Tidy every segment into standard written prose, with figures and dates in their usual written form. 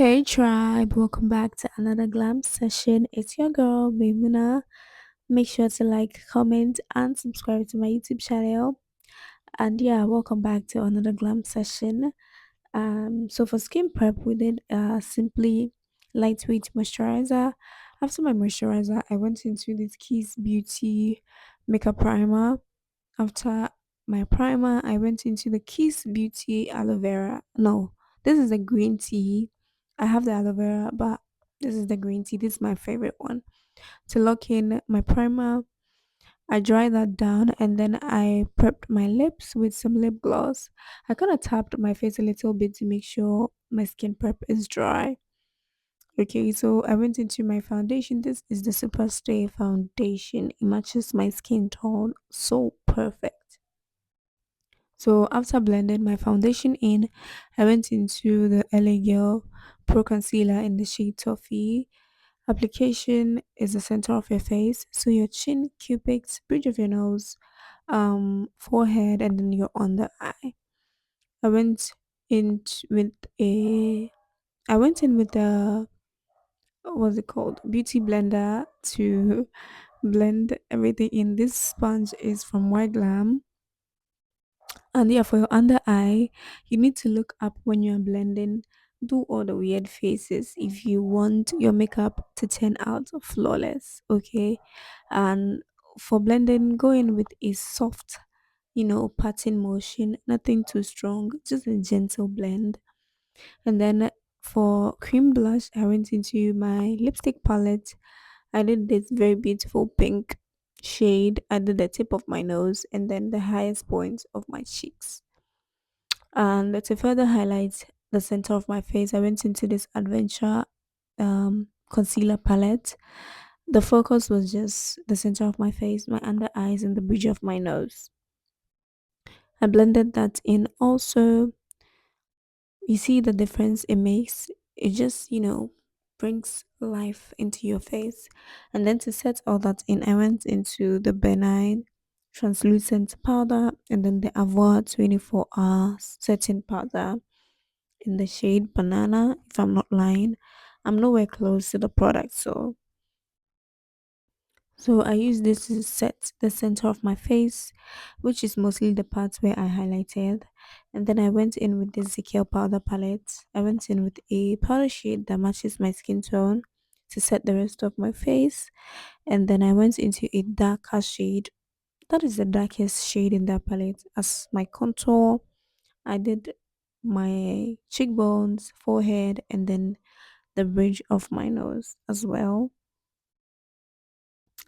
Hey tribe, welcome back to another glam session. It's your girl Maimuna. Make sure to like, comment, and subscribe to my YouTube channel. And yeah, welcome back to another glam session. So for skin prep, we did simply lightweight moisturizer. After my moisturizer, I went into this Kiss Beauty makeup primer. After my primer, I went into the Kiss Beauty aloe vera. No, this is the green tea. I have the aloe vera, but this is the green tea. This is my favorite one. To lock in my primer, I dry that down and then I prepped my lips with some lip gloss. I kind of tapped my face a little bit to make sure my skin prep is dry. Okay, so I went into my foundation. This is the Superstay foundation. It matches my skin tone so perfect. So after blending my foundation in, I went into the LA Girl Pro Concealer in the shade Toffee. Application is the center of your face, so your chin, cupids, bridge of your nose, forehead, and then your under eye. I went in with a, I went in with a, what's it called, beauty blender to blend everything in. This sponge is from White Glam. And yeah, for your under eye, you need to look up when you're blending. Do all the weird faces if you want your makeup to turn out flawless. Okay. And for blending, go in with a soft, patting motion, nothing too strong, just a gentle blend. And then for cream blush, I went into my lipstick palette. I did this very beautiful pink shade. I did the tip of my nose and then the highest point of my cheeks. And to further highlight the center of my face, I went into this adventure concealer palette. The focus was just the center of my face, my under eyes, and the bridge of my nose. I blended that in also. You see the difference it makes? It just, brings life into your face. And then to set all that in, I went into the benign translucent powder and then the Avoid 24-hour setting powder in the shade banana, if I'm not lying. I'm nowhere close to the product, so I use this to set the center of my face, which is mostly the parts where I highlighted. And then I went in with the Ezekiel powder palette. I went in with a powder shade that matches my skin tone to set the rest of my face. And then I went into a darker shade. That is the darkest shade in that palette. As my contour, I did my cheekbones, forehead, and then the bridge of my nose as well.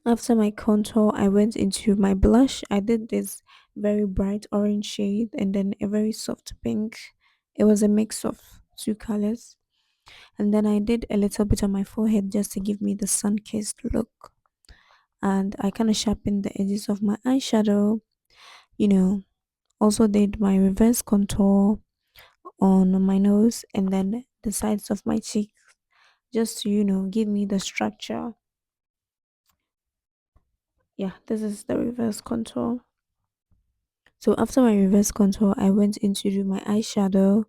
After my contour, I went into my blush. I did this very bright orange shade and then a very soft pink. It was a mix of two colors. And then I did a little bit on my forehead just to give me the sun-kissed look. And I kind of sharpened the edges of my eyeshadow, you know. Also did my reverse contour on my nose and then the sides of my cheek just to, give me the structure. Yeah, this is the reverse contour. So after my reverse contour, I went into do my eyeshadow.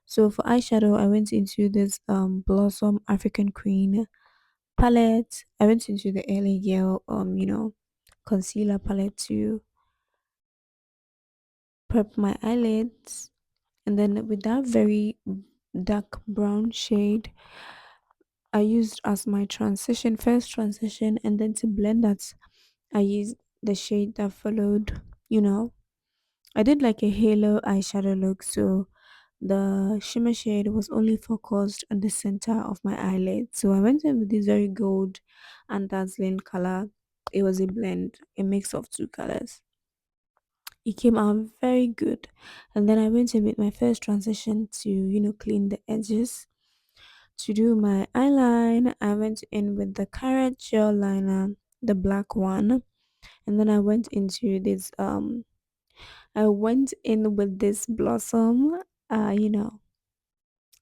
So for eyeshadow, I went into this Blossom African Queen palette. I went into the LA Girl concealer palette to prep my eyelids. And then with that very dark brown shade, I used as my first transition, and then to blend that, I used the shade that followed, I did like a halo eyeshadow look, so the shimmer shade was only focused on the center of my eyelid. So I went in with this very gold and dazzling color. It was a blend, a mix of two colors. It came out very good. And then I went in with my first transition to, clean the edges. To do my eyeline, I went in with the Carrot Gel Liner, the black one. And then I went in with this Blossom, uh, you know,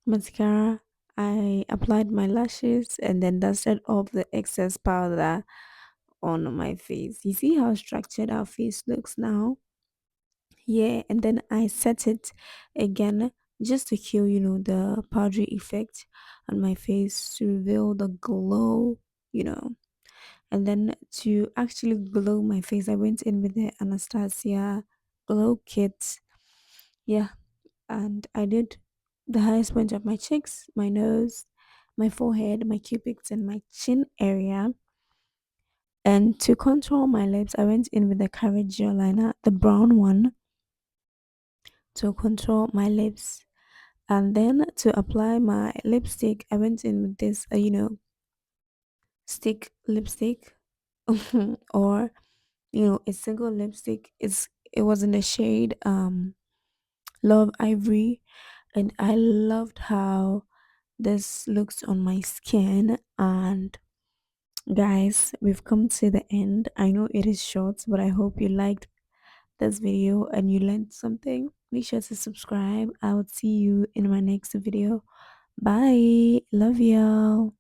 mascara. I applied my lashes and then dusted off the excess powder on my face. You see how structured our face looks now? Yeah, and then I set it again just to kill, the powdery effect on my face, to reveal the glow, you know. And then to actually glow my face, I went in with the Anastasia glow kit. Yeah, and I did the highest point of my cheeks, my nose, my forehead, my cupids, and my chin area. And to contour my lips, I went in with the Courage gel liner, the brown one, to contour my lips. And then to apply my lipstick, I went in with this, stick lipstick, or a single lipstick. It was in the shade Love Ivory, and I loved how this looks on my skin. And guys, we've come to the end. I know it is short, but I hope you liked this video and you learned something. Make sure to subscribe. I will see you in my next video. Bye. Love y'all.